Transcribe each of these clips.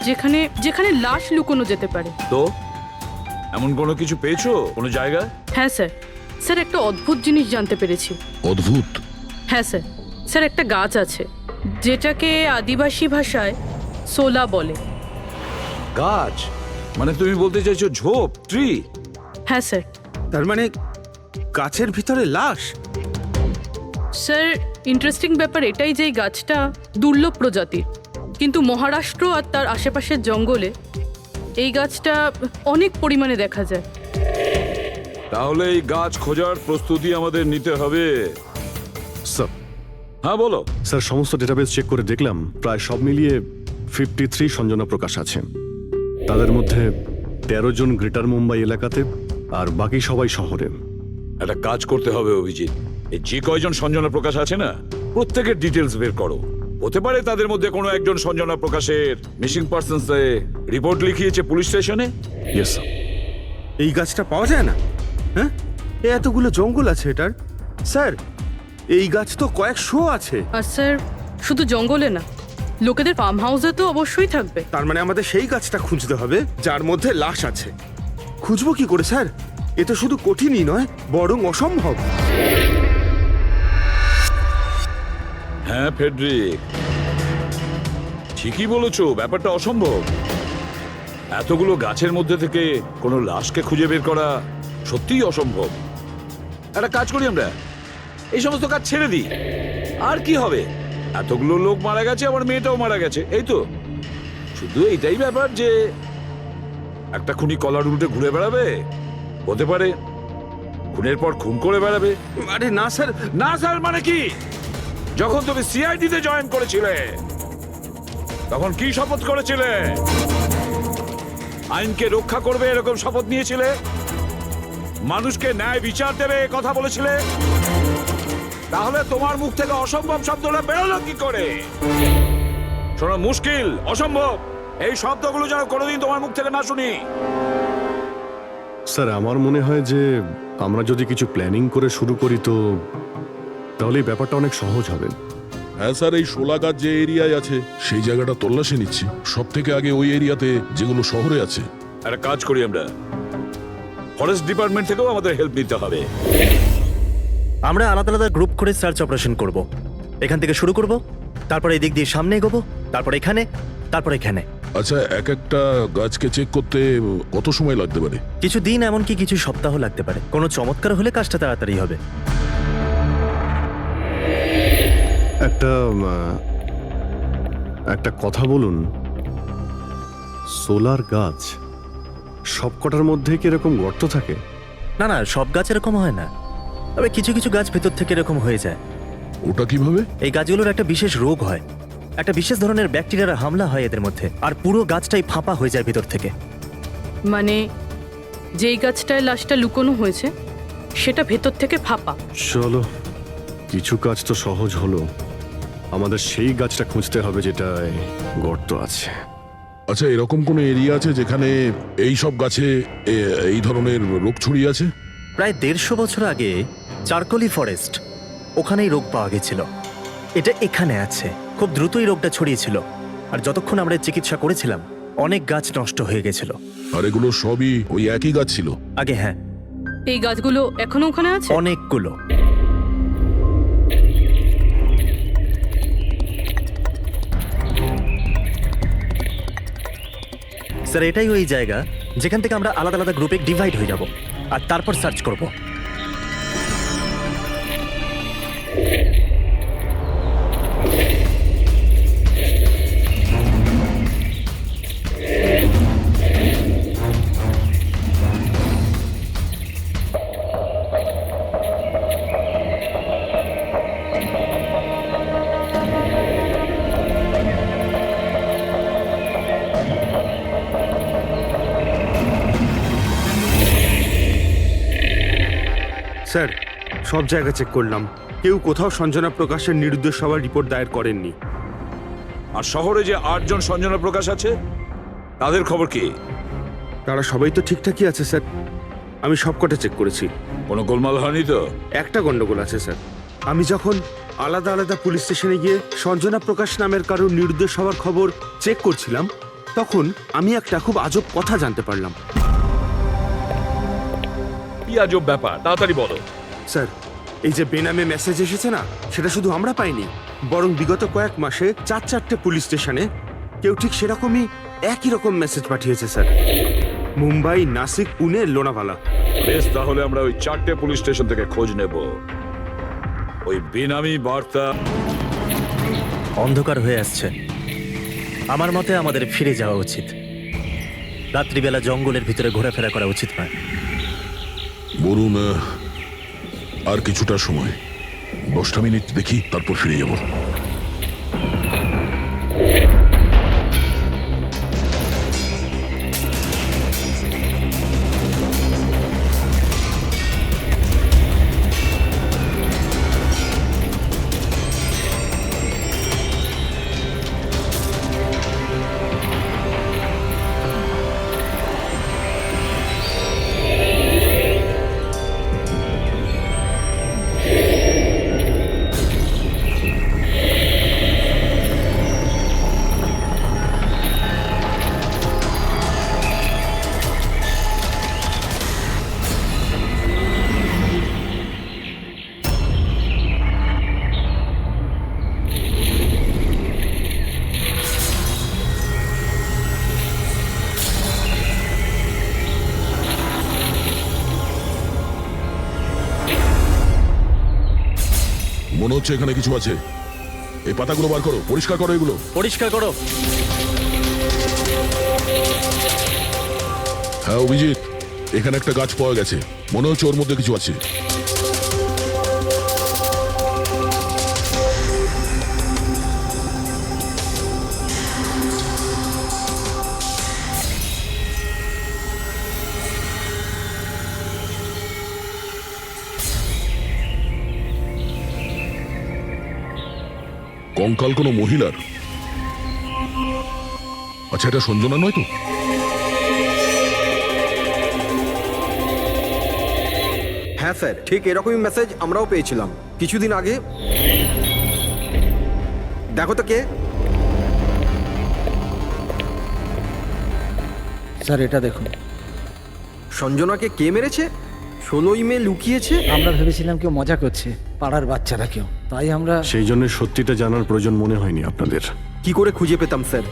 যেখানে যেখানে লাশ লুকোনো যেতে পারে। তো এমন কোনো কিছু পেয়েছো কোনো জায়গা? হ্যাঁ স্যার, স্যার একটা অদ্ভুত জিনিস জানতে পেরেছি। অদ্ভুত? হ্যাঁ স্যার, স্যার একটা গাছ আছে যেটাকে আদিবাসী ভাষায় সোলা বলে। গাছ? মানে তুমি বলতে চাইছো ঝোপ, ট্রি? হ্যাঁ স্যার। তার মানে গাছের ভিতরে লাশ? স্যার ইন্টারেস্টিং ব্যাপার এটাই যে এই গাছটা দুর্লভ প্রজাতির, কিন্তু মহারাষ্ট্র আর তার আশেপাশের জঙ্গলে এই গাছটা অনেক পরিমাণে দেখা যায়। তাহলে এই গাছ খোঁজার প্রস্তুতি আমাদের নিতে হবে। স্যার, হ্যাঁ বলো। স্যার সমস্ত ডেটাবেস চেক করে দেখলাম প্রায় সব মিলিয়ে 53 সঞ্জনা প্রকাশ আছে। তাদের মধ্যে 13 জন গ্রেটার মুম্বাই এলাকাতে আর বাকি সবাই শহরে। একটা কাজ করতে হবে অভিজিৎ, এই যে কয়জন সঞ্জনা প্রকাশ আছে না প্রত্যেকের ডিটেলস বের করো। হতে পারে তাদের মধ্যে কোনো একজন সঞ্জনা প্রকাশের মিসিং পার্সনস রিপোর্ট লিখিয়েছে পুলিশ স্টেশনে। Yes sir. এই গাছটা পাওয়া যায় না? হ্যাঁ, এতগুলো জঙ্গল আছে এটার। স্যার এই গাছ তো কয়েকশো আছে। আর স্যার শুধু জঙ্গলে না, লোকেদের ফার্ম হাউসে তো অবশ্যই থাকবে। তার মানে আমাদের সেই গাছটা খুঁজতে হবে যার মধ্যে লাশ আছে। খুঁজবো কি করে স্যার? এ তো শুধু কঠিনই নয়, বরং অসম্ভব। হ্যাঁ ফেডরিক, ঠিকই বলেছো, ব্যাপারটা অসম্ভব। এতগুলো গাছের মধ্যে থেকে কোনো লাশকে খুঁজে বের করা সত্যিই অসম্ভব। একটা কাজ করি আমরা, এই সমস্ত কাজ ছেড়ে দিই। আর কি হবে, এতগুলো লোক মারা গেছে, আমার মেয়েটাও মারা গেছে, এই তো। শুধু এইটাই ব্যাপার যে একটা খুনি কলার উল্টে ঘুরে বেড়াবে, হতে পারে খুনের পর খুন করে বেড়াবে। আরে না স্যার। না স্যার মানে কি? যখন তুমি সিআইডিতে জয়েন করেছিলে তখন কি শপথ করেছিলে? আইনকে রক্ষা করবে এরকম শপথ নিয়েছিলে? মানুষকে ন্যায় বিচার দেবে কথা বলেছিলে? তাহলে তোমার মুখ থেকে অসম্ভব শব্দটা বেরোলো কি করে? শোনো, মুশকিল, অসম্ভব, এই শব্দগুলো যেন কোনোদিন তোমার মুখ থেকে না শুনি। স্যার আমার মনে হয় যে আমরা যদি কিছু প্ল্যানিং করে শুরু করি তো তাহলে এই ব্যাপারটা অনেক সহজ হবে। হ্যাঁ স্যার, এই শোলা গাছ যে এরিয়ায় আছে সেই জায়গাটা তল্লাশি নিচ্ছি। সব থেকে আগে ওই এরিয়াতে যেগুলো শহরে আছে। একটা কাজ করি আমরা, ফরেস্ট ডিপার্টমেন্ট থেকেও আমাদের হেল্প নিতে হবে। আমরা আলাদা আলাদা গ্রুপ করে সার্চ অপারেশন করব। এখান থেকে শুরু করব, তারপর এই দিক দিয়ে সামনে এগোবো, তারপর এখানে, তারপর এখানে। আচ্ছা, এক একটা গাছকে চেক করতে কত সময় লাগতে পারে? কিছু দিন, এমনকি কিছু সপ্তাহ লাগতে পারে। কোনো চমৎকার হলে কাজটা তাড়াতাড়ি হবে। একটা কথা বলুন, সোলার গাছ সবকটার মধ্যে কি এরকম গর্ত থাকে? না না, সব গাছ এরকম হয় না, তবে কিছু কিছু গাছ ভেতর থেকে এরকম হয়ে যায়। ওটা কিভাবে? এই গাছগুলোর একটা বিশেষ রোগ হয়, একটা বিশেষ ধরনের ব্যাকটেরিয়ার হামলা হয় এদের মধ্যে, আর পুরো গাছটাই ফাঁপা হয়ে যায় ভেতর থেকে। মানে যেই গাছটায় লাশটা লুকোনো হয়েছে সেটা ভেতর থেকে ফাঁপা। চলো, কিছু কাজ তো সহজ হলো, আমাদের সেই গাছটা খুঁজতে হবে যেটায় গর্ত আছে। আচ্ছা, এরকম কোনো এরিয়া আছে যেখানে এই সব গাছে এই ধরনের রোগ ছড়িয়ে আছে? প্রায় 150 বছর আগে চারকোলি ফরেস্ট, ওখানেই রোগ পাওয়া গেছিল। এটা এখানে আছে। খুব দ্রুতই রোগটা ছড়িয়েছিল, আর যতক্ষণ আমরা এর চিকিৎসা করেছিলাম অনেক গাছ নষ্ট হয়ে গেছিল। আর এগুলো সবই ওই একই গাছ ছিল? আগে হ্যাঁ। এই গাছগুলো এখনো ওখানে আছে? অনেকগুলো। স্যার এটাই ওই জায়গা যেখান থেকে আমরা আলাদা আলাদা গ্রুপে ডিভাইড হয়ে যাব আর তারপর সার্চ করব। স্যার সব জায়গা চেক করলাম, কেউ কোথাও সঞ্জনা প্রকাশের নিরুদ্দেশ হওয়ার রিপোর্ট দায়ের করেননি। আর শহরে যে 8 জন সঞ্জনা প্রকাশ আছে তাদের খবর কি? তারা সবাই তো ঠিকঠাকই আছে স্যার, আমি সবকটা চেক করেছি। কোনো গোলমাল হয়নি তো? একটা গন্ডগোল আছে স্যার। আমি যখন আলাদা আলাদা পুলিশ স্টেশনে গিয়ে সঞ্জনা প্রকাশ নামের কারোর নিরুদ্দেশ হওয়ার খবর চেক করছিলাম, তখন আমি একটা খুব আজব কথা জানতে পারলাম। কি আজব ব্যাপার, তাড়াতাড়ি বলো। স্যার, এই যে বেনামে মেসেজ এসেছে না, সেটা শুধু আমরা পাইনি, বরং বিগত কয়েক মাসে 4-4টে পুলিশ স্টেশনে কেউ ঠিক সেরকমই একই রকম মেসেজ পাঠিয়েছে স্যার। মুম্বাই, নাসিক, পুনে, লোনাভালা। বেশ, তাহলে আমরা ওই 4টে পুলিশ স্টেশন থেকে খোঁজ নেব। ওই বেনামি বার্তা অন্ধকার হয়ে আসছে। আমার মতে আমাদের ফিরে যাওয়া উচিত। রাত্রিবেলা জঙ্গলের ভিতরে ঘোরাফেরা করা উচিত নয়। বলুন, আর কিছুটা সময়, 10টা মিনিট দেখি, তারপর ফিরে যাব। মনে হচ্ছে এখানে কিছু আছে। এই পাতাগুলো বার করো, পরিষ্কার করো এগুলো। পরিষ্কার করো। হ্যাঁ অভিজিৎ, এখানে একটা গাছ পাওয়া গেছে, মনে হচ্ছে ওর মধ্যে কিছু আছে। কঙ্কাল কোনো মহিলার? আচ্ছা, এটা সঞ্জনা নয় তো? হ্যাঁ স্যার, ঠিক এরকমই মেসেজ আমরাও পেয়েছিলাম কিছুদিন আগে। দেখো তো কে। স্যার এটা দেখুন। সঞ্জনাকে কে মেরেছে? 16ই মে লুকিয়েছে। আমরা ভেবেছিলাম কেউ মজা করছে, পাড়ার বাচ্চারা কেউ, তাই আমরা সেই জন্য সত্যিটা জানার প্রয়োজন মনে হয়নি আপনাদের। কি করে খুঁজে পেতাম স্যার?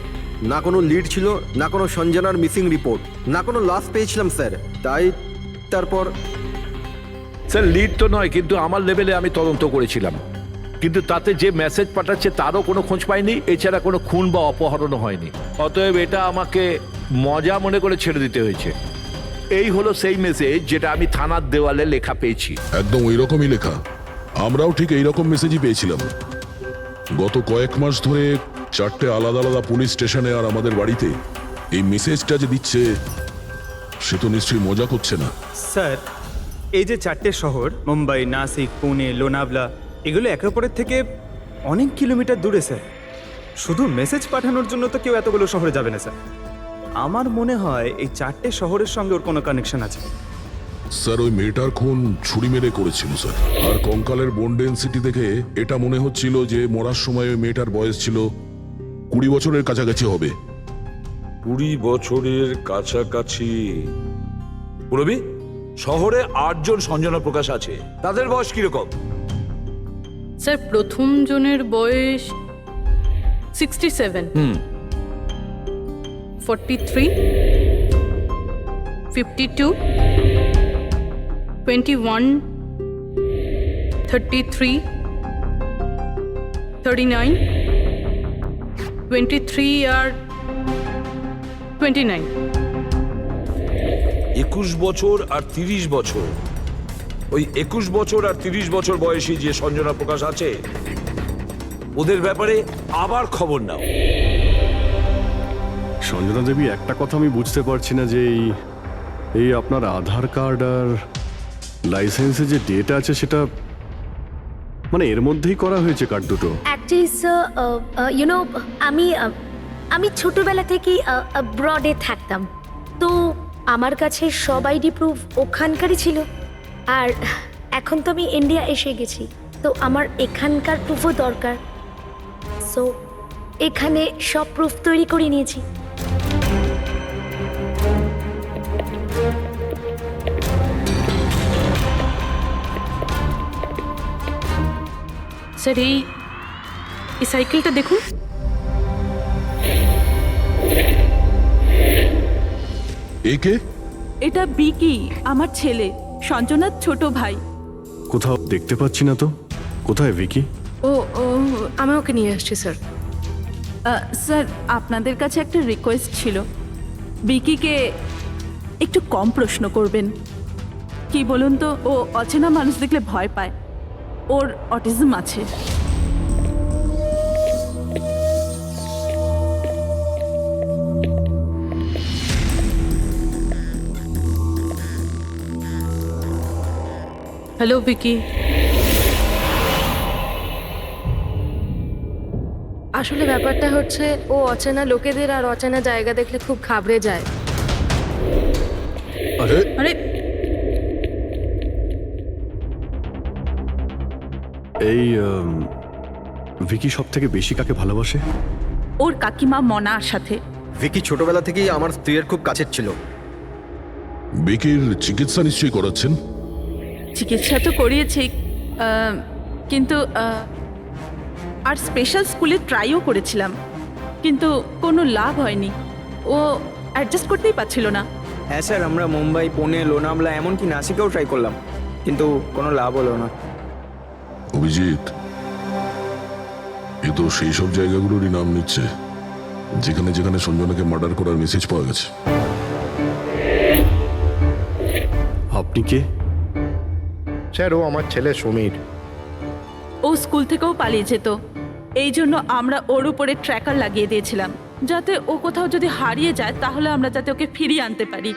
না কোনো লিড ছিল, না কোনো সঞ্জনার মিসিং রিপোর্ট, না কোনো লাশ পেয়েছিলাম স্যার। তাই তারপর স্যার, লিড তো নয়, কিন্তু আমার লেভেলে আমি তদন্ত করেছিলাম, কিন্তু তাতে যে মেসেজ পাঠাচ্ছে তারও কোনো খোঁজ পাইনি। এছাড়া কোনো খুন বা অপহরণও হয়নি। অতএব এটা আমাকে মজা মনে করে ছেড়ে দিতে হয়েছে। এই হলো সেই মেসেজ যেটা আমি থানার দেওয়ালে লেখা পেয়েছি। একদম ওই রকমই লেখা। আমরাও ঠিক এইরকম মেসেজই পেয়েছিলাম। গত কয়েক মাস ধরে 4টে আলাদা আলাদা পুলিশ স্টেশনে আর আমাদের বাড়িতে এই মেসেজটা যে দিচ্ছে, সে তো নিশ্চয়ই মজা করছে না। স্যার, এই যে 4টে শহর, মুম্বাই, নাসিক, পুনে, লোনাভলা, এগুলো একে অপরের থেকে অনেক কিলোমিটার দূরে স্যার। শুধু মেসেজ পাঠানোর জন্য তো কেউ এতগুলো শহরে যাবে না স্যার। আমার মনে হয় এই 4টে শহরের সঙ্গে ওর কোনো কানেকশন আছে। স্যার, ওই মেয়েটার খুন ছুরি মেরে করেছিল স্যার। আর কঙ্কালের বোন ডেন্সিটি দেখে এটা মনে হচ্ছিল যে মরার সময় ওই মেয়েটার বয়স ছিল 20 বছরের কাছাকাছি হবে। 20 বছরের কাছাকাছি। পুরবি, শহরে 8 জন সঞ্জনা প্রকাশ আছে, তাদের বয়স কিরকম? স্যার, প্রথম জনের বয়স 67, 43, 52, 21, 33, 39, 23 আর 29। 21 বছর আর 30 বছর। ওই 21 বছর আর 30 বছর বয়সী যে সঞ্জনা প্রকাশ আছে, ওদের ব্যাপারে আবার খবর নাও। সঞ্জনা দেবী, একটা কথা আমি বুঝতে পারছি না যে এই আপনার আধার কার্ড আর লাইসেন্সে যে ডেট আছে সেটা মানে এর মধ্যেই করা হয়েছে কার্ড দুটো। অ্যাকচুয়ালি স্যার, আমি ছোটবেলা থেকেই ব্রডে থাকতাম, তো আমার কাছে সব আইডি প্রুফ ওখানকারই ছিল। আর এখন তো আমি ইন্ডিয়া এসে গেছি, তো আমার এখানকার প্রুফও দরকার। সো এখানে সব প্রুফ তৈরি করে নিয়েছি। স্যার এই সাইকেলটা দেখুন। একে এটা বিকি, আমার ছেলে, সঞ্জনার ছোট ভাই। কোথাও দেখতে পাচ্ছি না তো। কোথায় ভিকি? ও ও আমি ওকে নিয়ে আসছি স্যার। স্যার, আপনাদের কাছে একটা রিকোয়েস্ট ছিল, বিকিকে একটু কম প্রশ্ন করবেন। কি বলুন তো, ও অচেনা মানুষ দেখলে ভয় পায়, ওর অটিজম আছে। হ্যালো ভিকি। আসলে ব্যাপারটা হচ্ছে ও অচেনা লোকেদের আর অচেনা জায়গা দেখলে খুব ঘাবড়ে যায়। আরে আরে এই ভিকি সব থেকে বেশি কাকে ভালোবাসে? ওর কাকিমা মনার সাথে। ভিকি ছোটবেলা থেকেই আমার স্ত্রীর খুব কাছের ছিল। বিকির চিকিৎসা নিশ্চয়ই করাচ্ছেন। চিকিৎসা তো করিয়েছি, কিন্তু আর স্পেশাল স্কুলে ট্রাইও করেছিলাম, কিন্তু কোনো লাভ হয়নি। ও অ্যাডজাস্ট করতেই পারছিল না। হ্যাঁ স্যার, আমরা মুম্বাই, পুনে, লোনাভলা, এমনকি নাসিকেও ট্রাই করলাম, কিন্তু কোনো লাভ হলো না। অভিজিৎ, এ তো সেই সব জায়গাগুলোরই নাম নিচ্ছে যেখানে যেখানে সঞ্জনাকে মার্ডার করার মেসেজ পাওয়া গেছে। আপনি কে? স্যার, ও আমার ছেলে সমীর। ও স্কুল থেকেও পালিয়ে যেত, এই জন্য আমরা ওর উপরে ট্র্যাকার লাগিয়ে দিয়েছিলাম, যাতে ও কোথাও যদি হারিয়ে যায় তাহলে আমরা যাতে ওকে ফিরিয়ে আনতে পারি।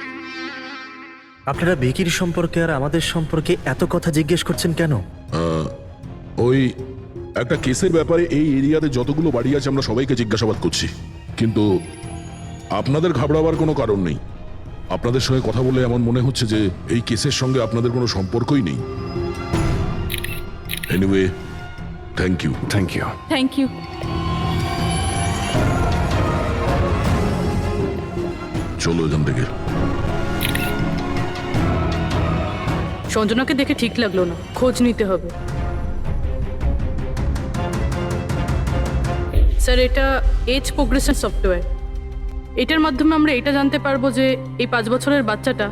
আপনারা বিকির সম্পর্কে আর আমাদের সম্পর্কে এত কথা জিজ্ঞেস করছেন কেন? ওই একটা কেসের ব্যাপারে এই এরিয়াতে যতগুলো বাড়ি আছে আমরা সবাইকে জিজ্ঞাসাবাদ করছি, কিন্তু আপনাদের ঘাবড়াবার কোনো কারণ নেই। আপনাদের সঙ্গে কথা বলে এমন মনে হচ্ছে যে এই কেসের সঙ্গে আপনাদের কোনো সম্পর্কই নেই। Anyway, thank you. Thank you. Thank you. চলো এখান থেকে। সঞ্জনাকে দেখে ঠিক লাগলো না, খোঁজ নিতে হবে। স্যার এটা এজ প্রোগ্রেশন সফটওয়্যার, এটার মাধ্যমে আমরা এটা জানতে পারবো যে এই 5 বছরের বাচ্চাটা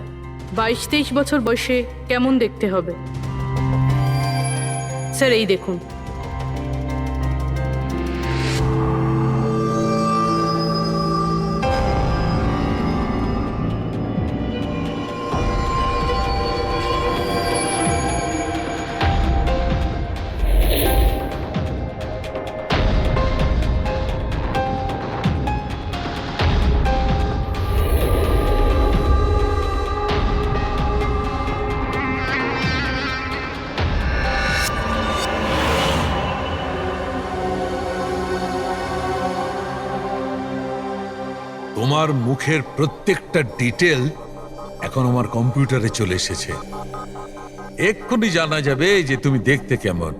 22-23 বছর বয়সে কেমন দেখতে হবে। স্যার এই দেখুন। তোমার মুখের প্রত্যেকটা ডিটেল এখন আমার কম্পিউটারে চলে এসেছে। এক্ষুনি জানা যাবে যে তুমি দেখতে কেমন।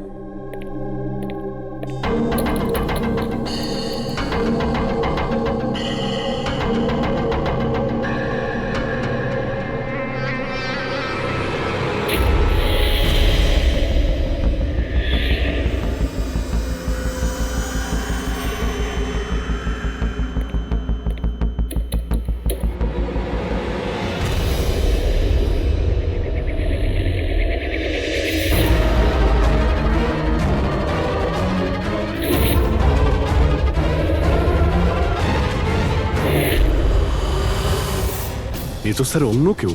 এ তো স্যার অন্য কেউ।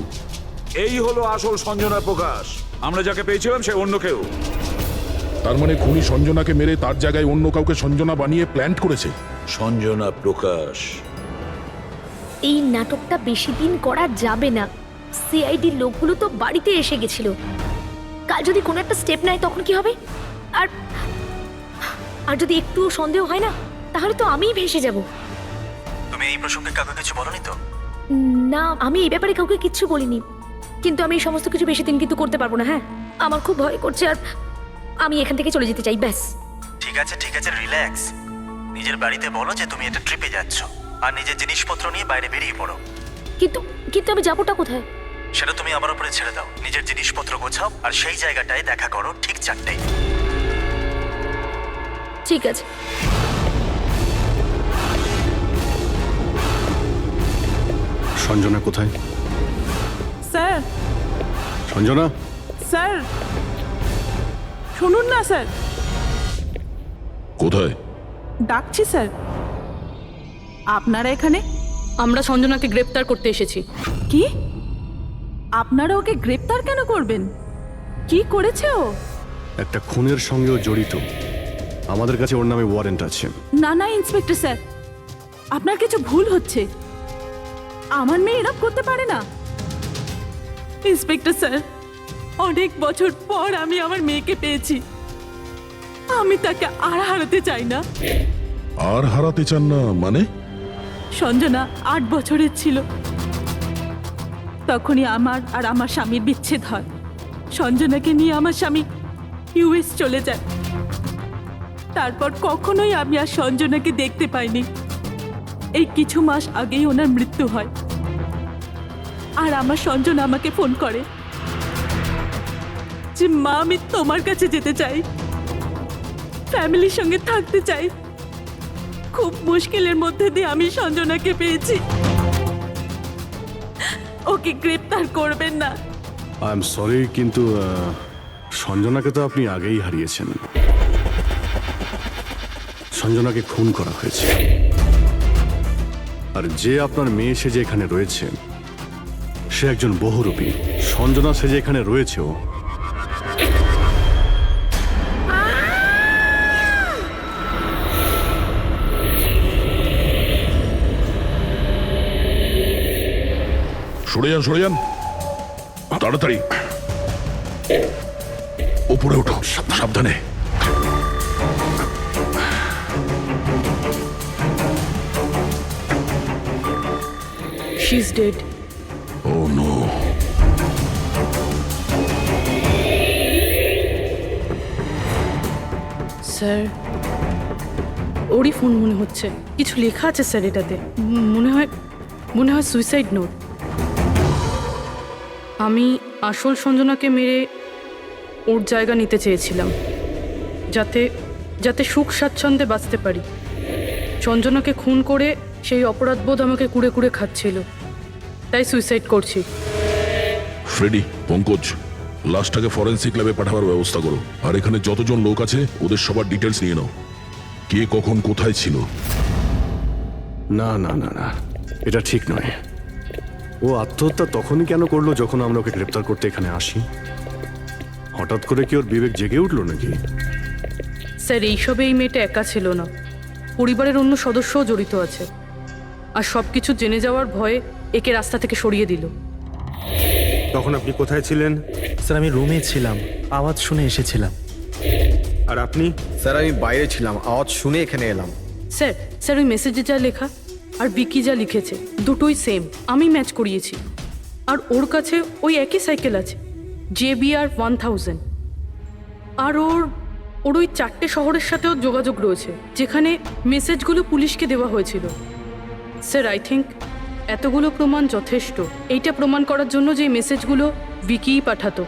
এই হলো আসল সঞ্জনা প্রকাশ। আমরা যাকে পেয়েছিলাম সে অন্য কেউ। তার মানে খুনি সঞ্জনাকে মেরে তার জায়গায় অন্য কাউকে সঞ্জনা বানিয়ে প্ল্যান্ট করেছে। সঞ্জনা প্রকাশ। এই নাটকটা বেশি দিন করা যাবে না। সিআইডি লোকগুলো তো বাড়িতে এসে গেছিল, কাল যদি কোনো একটা স্টেপ নেয় তখন কি হবে? আর আর যদি একটুও সন্দেহ হয় না, তাহলে তো আমিই ভেসে যাব। তুমি এই প্রসঙ্গে কাউকে কিছু বলনি তো? না, আমি এই ব্যাপারে কাউকে কিচ্ছু বলিনি, কিন্তু আমি এই সমস্ত কিছু বেশি দিন কিন্তু করতে পারবো না। হ্যাঁ, আমার খুব ভয় করছে আর আমি এখান থেকে চলে যেতে চাই, ব্যাস। ঠিক আছে ঠিক আছে, রিল্যাক্স। নিজের বাড়িতে বলো যে তুমি একটা ট্রিপে যাচ্ছ আর নিজের জিনিসপত্র নিয়ে বাইরে বেরিয়ে পড়ো। কিন্তু কিন্তু আমি যাবোটা কোথায়? সেটা তুমি আমার উপরে ছেড়ে দাও। নিজের জিনিসপত্র গোছাও আর সেই জায়গাটায় দেখা করো ঠিক 4টায়। ঠিক আছে। সঞ্জনা কোথায়? স্যার, সঞ্জনা, স্যার শুনুন না স্যার, কোথায়? ডাকছি স্যার। আপনারা এখানে? আমরা সঞ্জনাকে গ্রেপ্তার করতে এসেছি। কি? আপনারা ওকে গ্রেপ্তার কেন করবেন? কি করেছে ও? একটা খুনের সঙ্গেও জড়িত। আমাদের কাছে ওর নামে ওয়ারেন্ট আছে। না না ইন্সপেক্টর স্যার, আপনার কিছু ভুল হচ্ছে। আমার মেয়ে এরকম করতে পারে না। ইন্সপেক্টর স্যার, অনেক বছর পর আমি আমার মেয়েকে পেয়েছি। আমি তাকে আর হারাতে চাই না। আর হারাতে চান না মানে? সঞ্জনা 8 বছরের ছিল, তখনই আমার আর আমার স্বামীর বিচ্ছেদ হয়। সঞ্জনাকে নিয়ে আমার স্বামী ইউএস চলে যায়। তারপর কখনোই আমি আর সঞ্জনাকে দেখতে পাইনি। এই কিছু মাস আগেই ওনার মৃত্যু হয়। আর আমার সঞ্জনা আমাকে ফোন করে যে মা, আমি তোমার কাছে যেতে চাই, ফ্যামিলির সঙ্গে থাকতে চাই। খুব মুশকিলের মধ্যে দিয়ে আমি সঞ্জনাকে পেয়েছি। ওকে গ্রেপ্তার করবেন না। আই এম সরি, কিন্তু সঞ্জনাকে তো আপনি আগেই হারিয়েছেন। সঞ্জনাকে খুন করা হয়েছে। আর যে আপনার মেয়ে সেজে এখানে রয়েছে সে একজন বহুরূপী। সঞ্জনা সেজে এখানে রয়েছেও। সরে যান, সরে যান, তাড়াতাড়ি উপরে ওঠো, সাবধানে। She is dead. Oh no. Sir, ওরই ফোন মনে হচ্ছে। কিছু লেখা আছে স্যার এটাতে। মনে হয় সুইসাইড নোট। আমি আসল সঞ্জনাকে মেরে ওর জায়গা নিতে চেয়েছিলাম, যাতে সুখ স্বাচ্ছন্দ্যে বাঁচতে পারি। সঞ্জনাকে খুন করে সেই অপরাধবোধ আমাকে কুড়ে কুড়ে খাচ্ছিল, তাই সুইসাইড করছি। ফ্রেডি, পঙ্কজ, লাশটাকে ফরেন্সিক ল্যাবে পাঠাবার ব্যবস্থা করো। আর এখানে যতজন লোক আছে ওদের সবার ডিটেলস নিয়ে নাও। কে কখন কোথায় ছিল। না না না না, এটা ঠিক নয়। ও আত্মহত্যা তখনই কেন করলো যখন আমরা ওকে গ্রেপ্তার করতে এখানে আসি? হঠাৎ করে কি ওর বিবেক জেগে উঠলো নাকি? স্যার, এইসবে এই মেয়েটা একা ছিল না, পরিবারের অন্য সদস্যও জড়িত আছে। আর সব কিছু জেনে যাওয়ার ভয়ে একে রাস্তা থেকে সরিয়ে দিল। তখন আপনি কোথায় ছিলেন? স্যার আমি রুমে ছিলাম, আওয়াজ শুনে এসেছিলাম। আর আপনি? স্যার আমি বাইরে ছিলাম, আওয়াজ শুনে এখানে এলাম। স্যার ওই মেসেজে যা লেখা আর বিকি যা লিখেছে দুটোই সেম। আমি ম্যাচ করিয়েছি। আর ওর কাছে ওই একই সাইকেল আছে, JBR 1000। আর ওর ওই 4টে শহরের সাথেও যোগাযোগ রয়েছে যেখানে মেসেজগুলো পুলিশকে দেওয়া হয়েছিল। স্যার, আই থিঙ্ক এতগুলো প্রমাণ যথেষ্ট এইটা প্রমাণ করার জন্য যে এই মেসেজগুলো বিকিই পাঠাতো।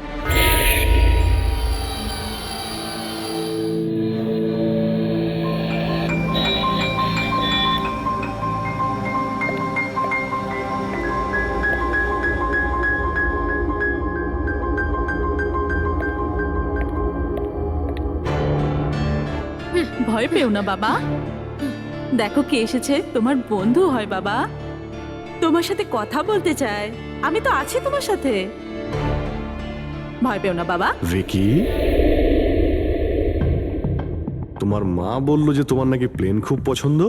ভয় পেও না বাবা, দেখো কে এসেছে। তোমার বন্ধু হয় বাবা, তোমার সাথে কথা বলতে চায়। আমি তো আছি তোমার সাথে, ভয় পেও না বাবা। ভিকি, তোমার মা বললো যে তোমার নাকি প্লেন খুব পছন্দ।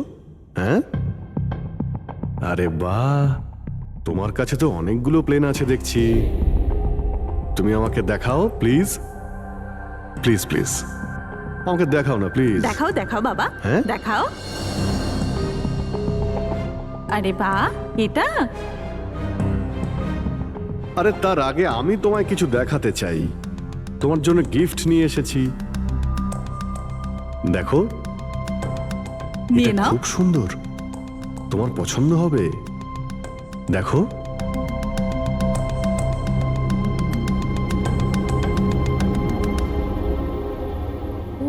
হ্যাঁ, আরে বাহ, তোমার কাছে তো অনেকগুলো প্লেন আছে দেখছি। তুমি আমাকে দেখাও প্লিজ, প্লিজ প্লিজ আমাকে দেখাও না প্লিজ। দেখাও দেখাও বাবা, হ্যাঁ? দেখাও। আরে বাহ, এটা? আরে তার আগে আমি তোমায় কিছু দেখাতে চাই। তোমার জন্য গিফট নিয়ে এসেছি, দেখো। নিয়ে এটা নাও। খুব সুন্দর, তোমার পছন্দ হবে, দেখো।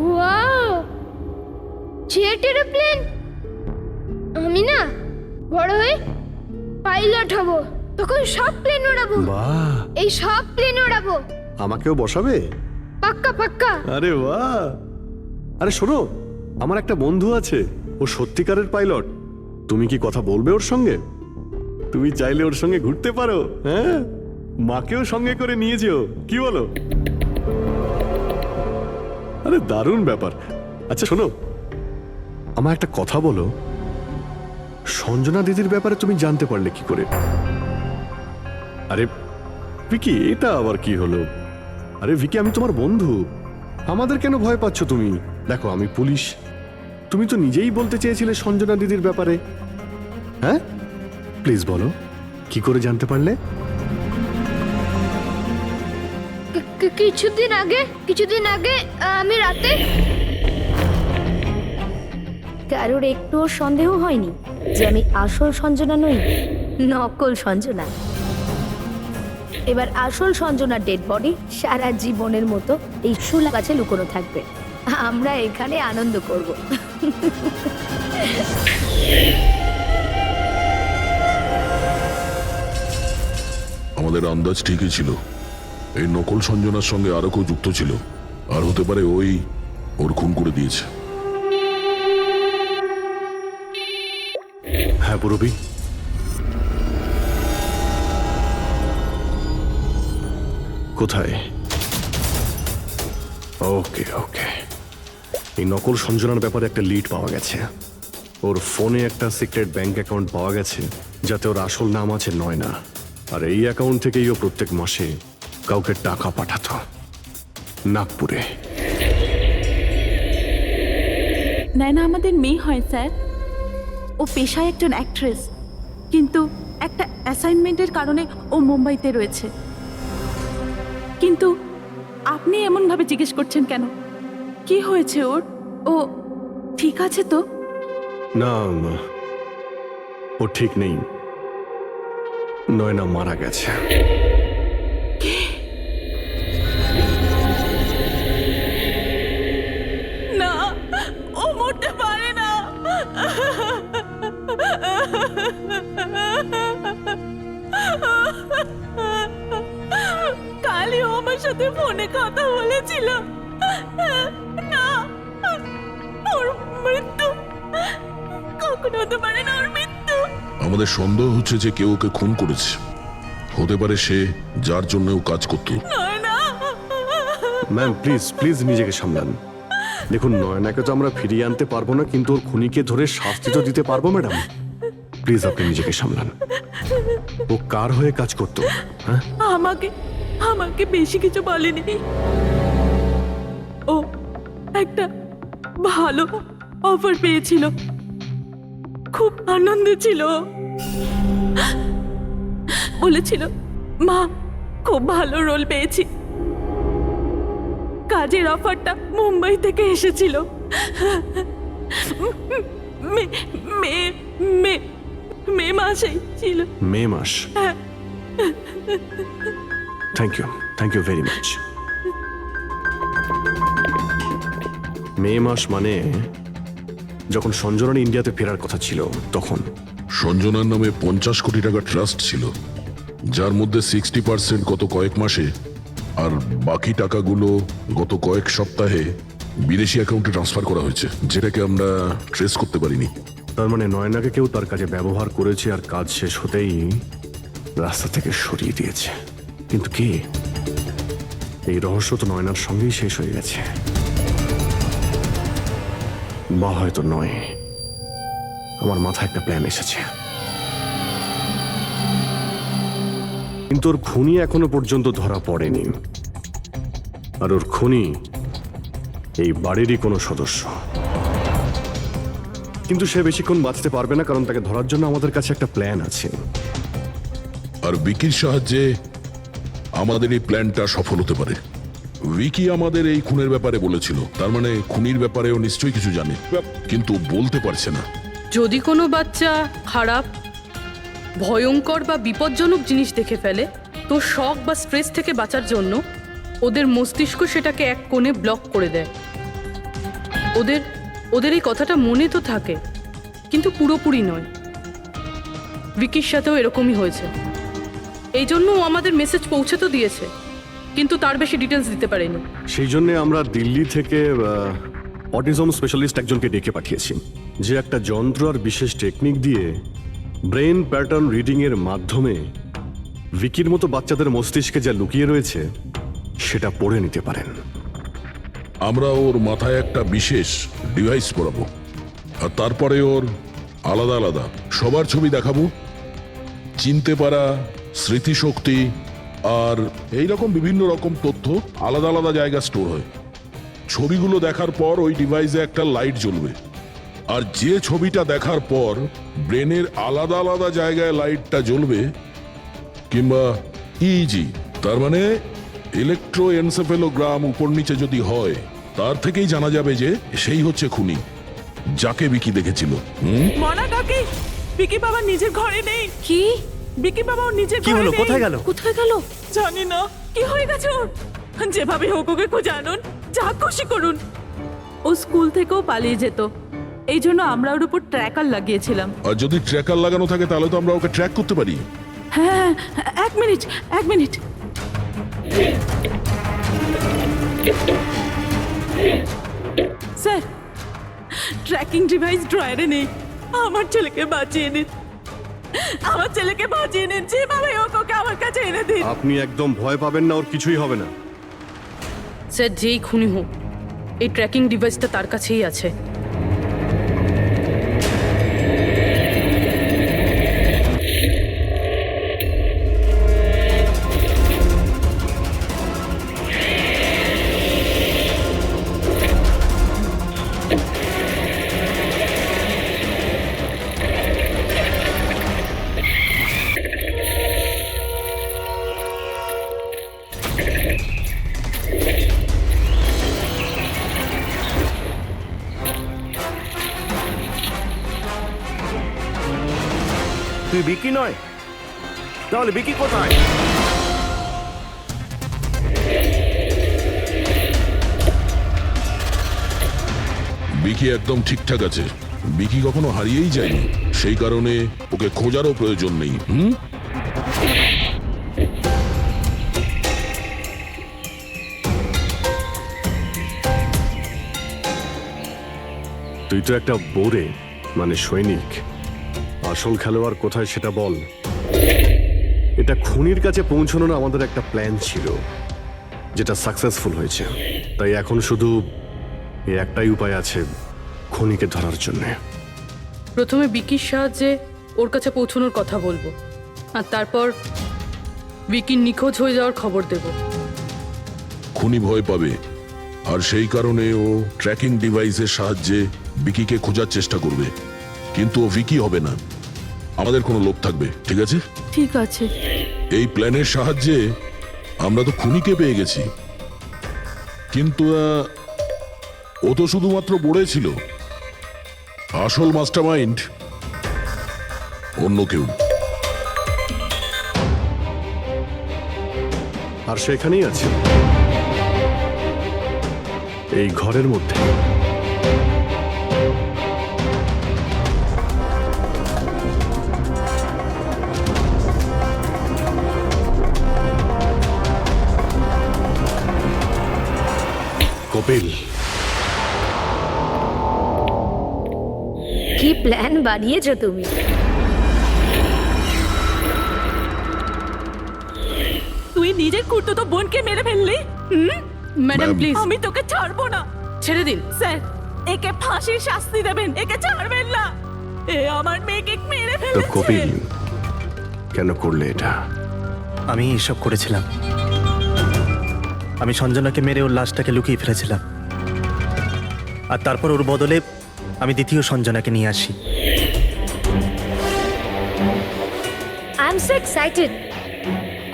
Wow, jet aeroplane? আমি না বড় হয়ে পাইলট হব, তখন সব প্লেন ওড়াবো, বাহ, এই সব প্লেন ওড়াবো, আমাকেও বসাবে? পাক্কা পাক্কা। আরে বাহ! আরে শোনো, আমার একটা বন্ধু আছে, ও সত্যিকারের পাইলট। তুমি কি কথা বলবে ওর সঙ্গে? তুমি চাইলে ওর সঙ্গে ঘুরতে পারো, হ্যাঁ? মাকেও সঙ্গে করে নিয়ে যেও, কি বলো? আরে দারুণ ব্যাপার। আচ্ছা শোনো, আমার একটা কথা বলো, সঞ্জনা দিদির ব্যাপারে তুমি জানতে পারলে কি করে? আরে ভিকি, এটা আবার কি হলো? আরে ভিকি, আমি তোমার বন্ধু, আমাদের কেন ভয় পাচ্ছ তুমি? দেখো আমি পুলিশ, তুমি তো নিজেই বলতে চেয়েছিলে সঞ্জনা দিদির ব্যাপারে, হ্যাঁ? প্লিজ বলো, কি করে জানতে পারলে? কিছুদিন আগে আমি রাতে। কারোর একটুও সন্দেহ হয়নি যে আমি আসল সঞ্জনা নই, নকল সঞ্জনা। এবার আসল সঞ্জনার ডেড বডি সারা জীবনের মতো এই শুলা গাছে লুকোনো থাকবে। আমরা এখানে আনন্দ করব। আমাদের আন্দাজ ঠিকই ছিল, এই নকল সঞ্জনার সঙ্গে আরো কেউ যুক্ত ছিল, আর হতে পারে ওই ওর খুন করে দিয়েছে। হ্যাঁ পুরবি, কোথায়? ওকে ওকে, এই নকল সঞ্জনার ব্যাপারে একটা লিড পাওয়া গেছে। ওর ফোনে একটা সিক্রেট ব্যাংক অ্যাকাউন্ট পাওয়া গেছে, যাতে ওর আসল নাম আছে নয়না। আর এই অ্যাকাউন্ট থেকেই ও প্রত্যেক মাসে কাউকে টাকা পাঠাতো নাগপুরে। নয়না আমাদের মেয়ে হয় স্যার, ও পেশায় একজন অ্যাক্ট্রেস, কিন্তু একটা অ্যাসাইনমেন্টের কারণে ও মুম্বাইতে রয়েছে। কিন্তু আপনি এমনভাবে জিজ্ঞেস করছেন কেন? কি হয়েছে ওর? ও ঠিক আছে তো? না, ও ঠিক নেই, নয়না মারা গেছে। না, ও মরতে পারে না। কালই ও আমার সাথে ফোনে কথা বলেছিল। না, ওর মৃত্যু কখনো হতে পারে না, ওর মৃত্যু। আমাদের সন্দেহ হচ্ছে যে কেউ ওকে খুন করেছে, হতে পারে সে যার জন্য ও কাজ করত। ম্যাম প্লিজ প্লিজ নিজেকে সামলান। দেখুন, নয়নাকে তো আমরা ফিরিয়ে আনতে পারবো না, কিন্তু ওর খুনিকে ধরে শাস্তি তো দিতে পারবো ম্যাডাম। প্লিজ আপনি নিজেকে সামলান। ও কার হয়ে কাজ করতো? হ্যাঁ, আমাকে বেশি কিছু বলেনি। ও একটা ভালো অফার পেয়েছিল, খুব আনন্দে ছিল। বলেছিল, মা খুব ভালো রোল পেয়েছি। কাজের অফারটা মুম্বাই থেকে এসেছিল। মে মাসেই ছিল। মে মাস? Thank you very much. May মাস মানে যখন সঞ্জনার ইন্ডিয়াতে ফেরার কথা ছিল তখন। সঞ্জনার নামে 50 কোটি টাকা ট্রাস্ট ছিল, যার মধ্যে 60% গত কয়েক মাসে আর বাকি টাকাগুলো গত কয়েক সপ্তাহে বিদেশি অ্যাকাউন্টে ট্রান্সফার করা হয়েছে, যেটাকে আমরা ট্রেস করতে পারিনি। তার মানে নয়নাকে কেউ তার কাজে ব্যবহার করেছে, আর কাজ শেষ হতেই রাস্তা থেকে সরিয়ে দিয়েছে। কিন্তু কে? এই রহস্য তো নয়নার সঙ্গেই শেষ হয়ে গেছে, বা হয়তো নয়। আমার মাথায় একটা প্ল্যান এসেছে, কিন্তু ওর খুনি এখনো পর্যন্ত ধরা পড়েনি। আর ওর খুনি এই বাড়িরই কোনো সদস্য। কিন্তু সে বেশিক্ষণ বাঁচতে পারবে না, কারণ তাকে ধরার জন্য আমাদের কাছে একটা প্ল্যান আছে। আর বিকির সাহায্যে আমাদের এই প্ল্যানটা সফল হতে পারে। উইকি আমাদের এই খুনের ব্যাপারে বলেছিল, তার মানে খুনির ব্যাপারেও নিশ্চয়ই কিছু জানে, কিন্তু বলতে পারছে না। যদি কোনো বাচ্চা খারাপ, ভয়ঙ্কর বা বিপজ্জনক জিনিস দেখে ফেলে, তো শক বা স্ট্রেস থেকে বাঁচার জন্য ওদের মস্তিষ্ক সেটাকে এক কোণে ব্লক করে দেয়। ওদের ওদের এই কথাটা মনে তো থাকে, কিন্তু পুরোপুরি নয়। ভিকির সাথেও এরকমই হয়েছে। এই জন্য ও আমাদের মেসেজ পৌঁছে তো দিয়েছে, কিন্তু তার বেশি ডিটেলস দিতে পারেনি। সেই জন্য আমরা দিল্লি থেকে অটিজম স্পেশালিস্ট একজনকে ডেকে পাঠিয়েছি, যে একটা যন্ত্র আর বিশেষ টেকনিক দিয়ে ব্রেন প্যাটার্ন রিডিং এর মাধ্যমে ভিকির মতো বাচ্চাদের মস্তিষ্কে যা লুকিয়ে রয়েছে সেটা পড়ে নিতে পারেন। আমরা ওর মাথায় একটা বিশেষ ডিভাইস পরাবো, আর তারপরে ওর আলাদা আলাদা সবার ছবি দেখাবো। চিনতে পারা, স্মৃতিশক্তি আর এইরকম বিভিন্ন রকম তথ্য আলাদা আলাদা জায়গা স্টোর হয়। ছবিগুলো দেখার পর ওই ডিভাইসে একটা লাইট জ্বলবে, আর যে ছবিটা দেখার পর ব্রেনের আলাদা আলাদা জায়গায় লাইটটা জ্বলবে, কিংবা ইজি তার মানে ইলেকট্রোএনসেফেলোগ্রাম উপর নিচে যদি হয়, তার থেকেই জানা যাবে যে সেই হচ্ছে খুনি, যাকে বিকি দেখেছিল। মনা কাকি, বিকি বাবা নিজের ঘরে নেই। কি? বিকি বাবা ওর নিজের কি ঘরে হলো? নেই। কোথায় গেল? কোথায় গেল? জানি না কি হয়ে গেছে ওর। যেভাবে হোক ওকে খুঁজে আনুন, যা খুশি করুন। ও স্কুল থেকেও পালিয়ে যেত, এই জন্য আমরা ওর উপর ট্র্যাকার লাগিয়েছিলাম। আর যদি ট্র্যাকার লাগানো থাকে তাহলে তো আমরা ওকে ট্র্যাক করতে পারি। হ্যাঁ, এক মিনিট। স্যার, ট্র্যাকিং ডিভাইস ড্রয়ারে নেই। আমার ছেলেকে বাঁচিয়ে নিন, যেভাবে হোক ওকে আমার কাছে এনে দিন। আপনি একদম ভয় পাবেন না, ওর কিছুই হবে না। স্যার, যেই খুনি হোক, এই ট্র্যাকিং ডিভাইসটা তার কাছেই আছে। তুই বিকি নয়? তাহলে বিকি কোথায়? বিকি একদম ঠিকঠাক আছে। বিকি কখনো হারিয়েই যায়নি, সেই কারণে ওকে খোঁজারও প্রয়োজন নেই। তুই তো একটা বোরে, মানে সৈনিক। আসল খেলোয়াড় কোথায় সেটা বল। এটা খুনির কাছে পৌঁছানোর আমাদের একটা প্ল্যান ছিল, যেটা সাকসেসফুল হয়েছে। তাই এখন শুধু এই একটাই উপায় আছে খুনিকে ধরার জন্য। প্রথমে বিকির সাহায্যে ওর কাছে পৌঁছানোর কথা বলবো, আর তারপর বিকির নিখোঁজ হয়ে যাওয়ার খবর দেব। খুনি ভয় পাবে, আর সেই কারণে ও ট্র্যাকিং ডিভাইসের সাহায্যে বিকিকে খোঁজার চেষ্টা করবে। কিন্তু ও ভিকি হবে না, আমাদের কোনো লোক থাকবে। ঠিক আছে? ঠিক আছে। এই প্ল্যানের সাহায্যে আমরা তো খুনিকে পেয়ে গেছি, কিন্তু ও তো শুধুমাত্র বোড়ে ছিল। আসল মাস্টারমাইন্ড অন্য কেউ। আর সেখানেই আছে, এই ঘরের মধ্যে। কপিল, কি প্ল্যান বানিয়েছো তুমি? তুই নিজের কুর্তুতো বোনকে মেরে ফেললি। ম্যাডাম প্লিজ, আমি তোকে ছাড়বো না। ছেড়ে দিন। স্যার, একে ফাঁসির শাস্তি দেবেন, একে ছাড়বেন না। এ আমার মেয়েকে মেরে তো ফেলেছে। কপিল, কেন করলে এটা? আমি এসব করেছিলাম। আমি সঞ্জনাকে মেরে ওর লাশটাকে লুকিয়ে ফেলেছিলাম, আর তারপর ওর বদলে আমি দ্বিতীয় সঞ্জনাকে নিয়ে আসি। I am so excited.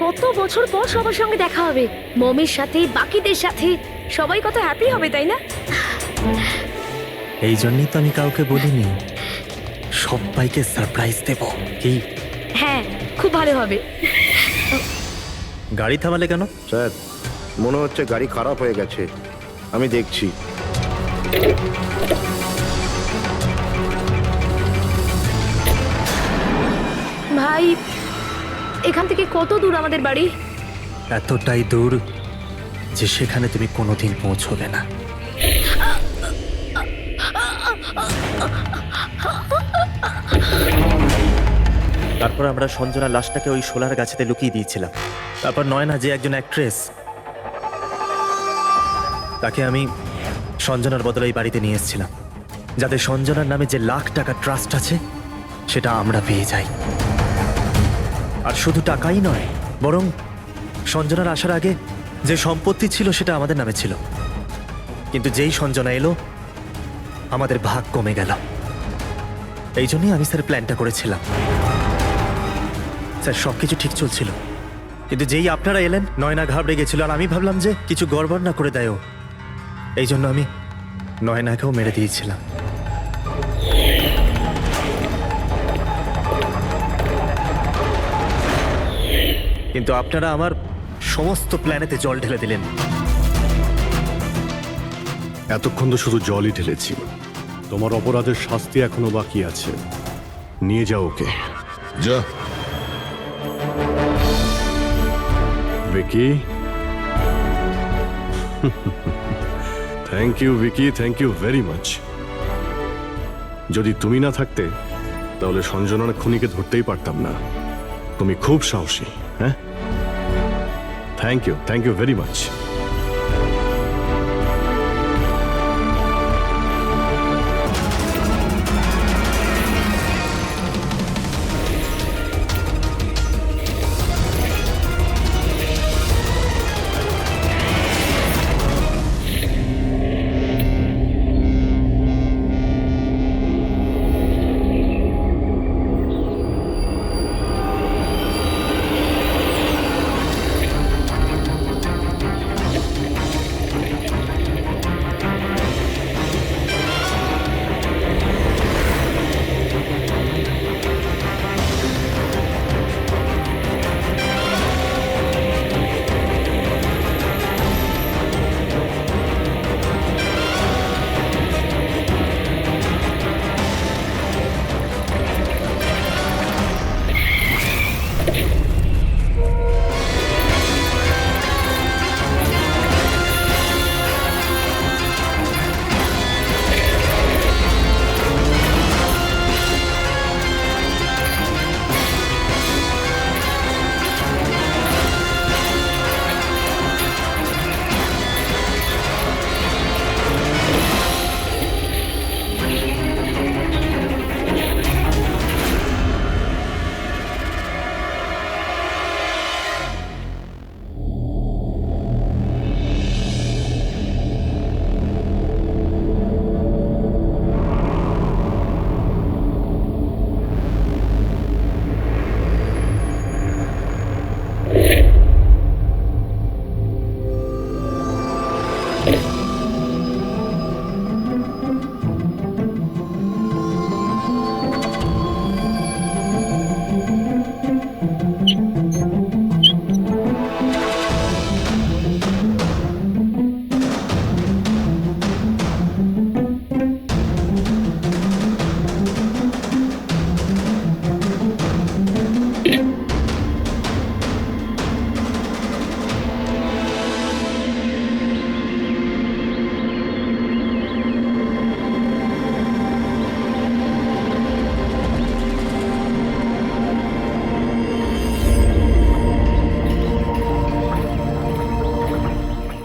কত বছর পর সবার সঙ্গে দেখা হবে, মমির সাথে, বাকিদের সাথে। সবাই কত হ্যাপি হবে, তাই না? এই জন্যই তো আমি কাউকে বলিনি, সবাইকে সারপ্রাইজ দেব। কি? হ্যাঁ, খুব ভালো হবে। গাড়ি থামালে কেন? স্যার, মনে হচ্ছে গাড়ি খারাপ হয়ে গেছে, আমি দেখছি। ভাই, এখান থেকে কত দূর আমাদের বাড়ি? এতটাই দূর যে সেখানে তুমি কোনোদিন পৌঁছবে না। তারপর আমরা সঞ্জনার লাশটাকে ওই শোলার গাছেতে লুকিয়ে দিয়েছিলাম। তারপর নয়না, যে একজন অ্যাক্ট্রেস, তাকে আমি সঞ্জনার বদলে এই বাড়িতে নিয়ে এসেছিলাম, যাতে সঞ্জনার নামে যে লাখ টাকা ট্রাস্ট আছে সেটা আমরা পেয়ে যাই। আর শুধু টাকাই নয়, বরং সঞ্জনার আসার আগে যে সম্পত্তি ছিল সেটা আমাদের নামে ছিল, কিন্তু যেই সঞ্জনা এলো আমাদের ভাগ কমে গেল। এই জন্যই আমি স্যার প্ল্যানটা করেছিলাম। স্যার, সবকিছু ঠিক চলছিল, কিন্তু যেই আপনারা এলেন নয়না ঘাবড়ে গেছিল, আর আমি ভাবলাম যে কিছু গড়বড় না করে দেয় ও। এই জন্য আমি নয়নাকেও মেরে দিয়েছিলাম। কিন্তু আপনারা আমার সমস্ত প্ল্যানেতে জল ঢেলে দিলেন। এতক্ষণ তো শুধু জলই ঢেলেছি। তোমার অপরাধের শাস্তি এখনো বাকি আছে। নিয়ে যাও ওকে। যা। Vicky, thank you Vicky, thank you very much. যদি তুমি না থাকতে তাহলে সঞ্জনার খুনিকে ধরতেই পারতাম না। তুমি খুব সাহসী। হ্যাঁ, থ্যাংক ইউ ভেরি মাচ।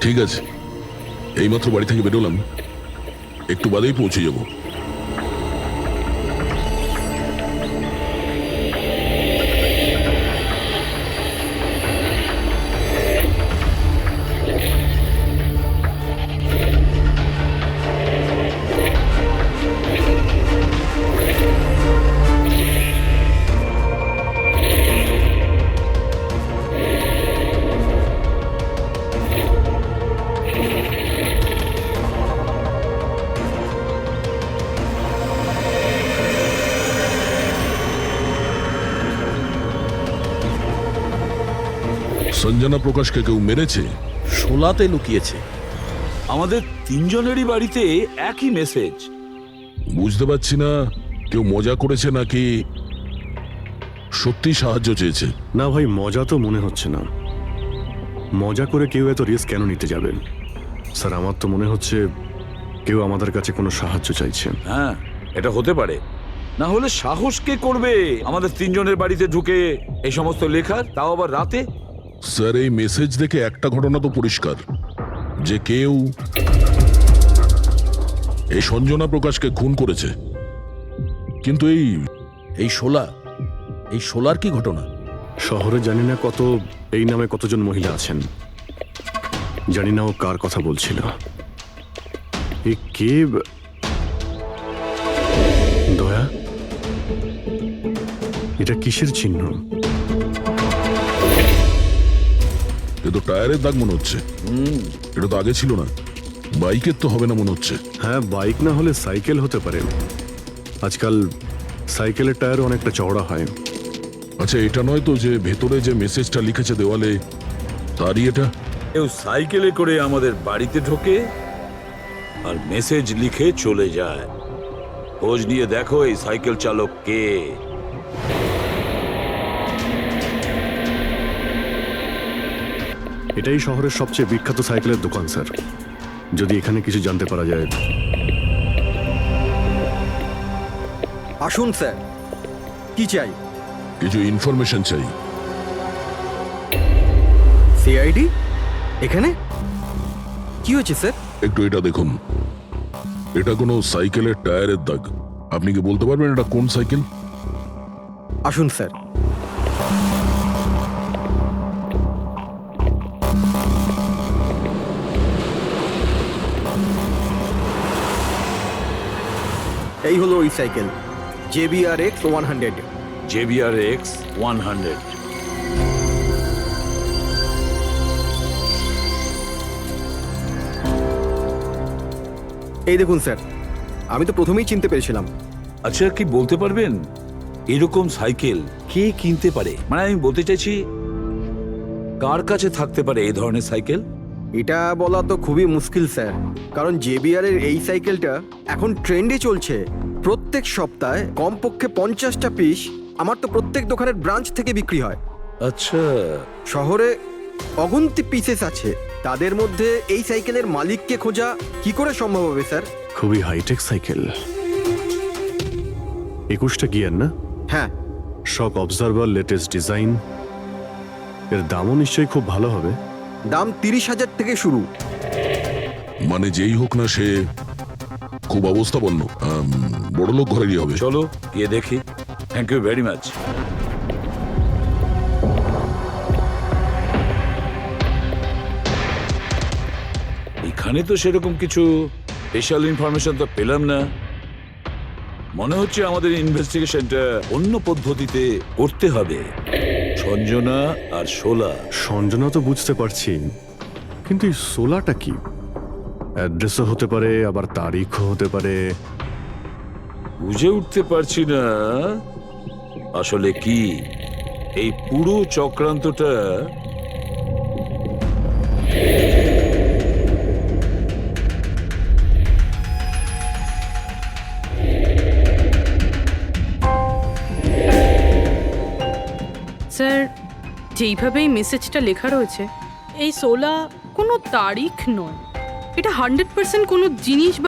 ঠিক আছে, এইমাত্র বাড়ি থেকে বেরোলাম, একটু বাদেই পৌঁছে যাব। সঞ্জনা প্রকাশকে কেউ মেরেছে? শোলাতে লুকিয়েছে। আমাদের তিনজনেরই বাড়িতে একই মেসেজ। বুঝতে পারছি না কেউ মজা করেছে নাকি সত্যি সাহায্য চেয়েছে। না ভাই, মজা তো মনে হচ্ছে না। মজা করে কেউ এত রিস্ক কেন নিতে যাবে? স্যার, আমার তো মনে হচ্ছে কেউ আমাদের কাছে কোনো সাহায্য চাইছে। হ্যাঁ, এটা হতে পারে। না হলে সাহস কে করবে আমাদের তিনজনের বাড়িতে ঢুকে এই সমস্ত লেখার, তাও আবার রাতে? স্যার, এই মেসেজ দেখে একটা ঘটনা তো পরিষ্কার, যে কেউ এই সঞ্জনা প্রকাশকে খুন করেছে। কিন্তু এই শোলার কি ঘটনা? শহরে জানি না এই নামে কতজন মহিলা আছেন, জানি না ও কার কথা বলছিল। এ কে? দয়া, এটা কিসের চিহ্ন? এ তো টায়ারের দাগ মনে হচ্ছে। এটা তো আগে ছিল না। বাইকের তো হবে না মনে হচ্ছে। হ্যাঁ, বাইক না হলে সাইকেল হতে পারে। আজকাল সাইকেলের টায়ার অনেকটা চওড়া হয়। আচ্ছা, এটা নয় তো যে ভেতরে যে মেসেজটা লিখেছে দেওয়ালে, তারই এটা? কেউ সাইকেলে করে আমাদের বাড়িতে ঢোকে আর মেসেজ লিখে চলে যায়। খোঁজ নিয়ে দেখো এই সাইকেল চালক কে। এটাই শহরের সবচেয়ে বিখ্যাত সাইকেলের দোকান স্যার। যদি এখানে কিছু জানতে পারা যায়। আসুন স্যার, কি চাই? কিছু ইনফরমেশন চাই। সিআইডি এখানে? কি হয়েছে স্যার? একটু এটা দেখুন। এটা কোনো সাইকেলের টায়ারের দাগ। আপনি কি বলতে পারবেন এটা কোন সাইকেল? আসুন স্যার। এই হলো ওই সাইকেল, JBRX 100। JBRX 100। এই দেখুন স্যার, আমি তো প্রথমেই চিনতে পেরেছিলাম। আচ্ছা, কি বলতে পারবেন এরকম সাইকেল কে কিনতে পারে? মানে আমি বলতে চাইছি, কার কাছে থাকতে পারে এই ধরনের সাইকেল? এটা বলা তো খুবই মুশকিল স্যার, কারণ JBR এর এই সাইকেলটা এখন ট্রেন্ডে চলছে। প্রত্যেক সপ্তাহে কমপক্ষে 50টা পিস আমার তো প্রত্যেক দোকানের ব্রাঞ্চ থেকে বিক্রি হয়। আচ্ছা, শহরে অগুন্তি পিসেস আছে, তাদের মধ্যে এই সাইকেলের মালিককে খোঁজা কি করে সম্ভব হবে স্যার? খুবই হাইটেক সাইকেল। 21টা গিয়ার না? হ্যাঁ। শক অবজারভার, লেটেস্ট ডিজাইন। এর দামও নিশ্চয়ই খুব ভালো হবে। দাম 30,000 থেকে শুরু। মানে যেই হোক না সে খুব অবস্থাপন্ন, বড়লোক ঘরেরই হবে। চলো গিয়ে দেখি। Thank you very much. এখানে তো সেরকম কিছু স্পেশাল ইনফরমেশন তো পেলাম না। মনে হচ্ছে আমাদের ইনভেস্টিগেশনটা অন্য পদ্ধতিতে করতে হবে। সঞ্জনা আর শোলা। সঞ্জনা তো বুঝতে পারছি, কিন্তু এই সোলাটা কি? অ্যাড্রেসও হতে পারে, আবার তারিখও হতে পারে। বুঝে উঠতে পারছি না আসলে কি এই পুরো চক্রান্তটা। স্যার, যেইভাবে এই মেসেজটা লেখা রয়েছে, এই 16 কোনো তারিখ নয়। এটা 100% কোনো জিনিস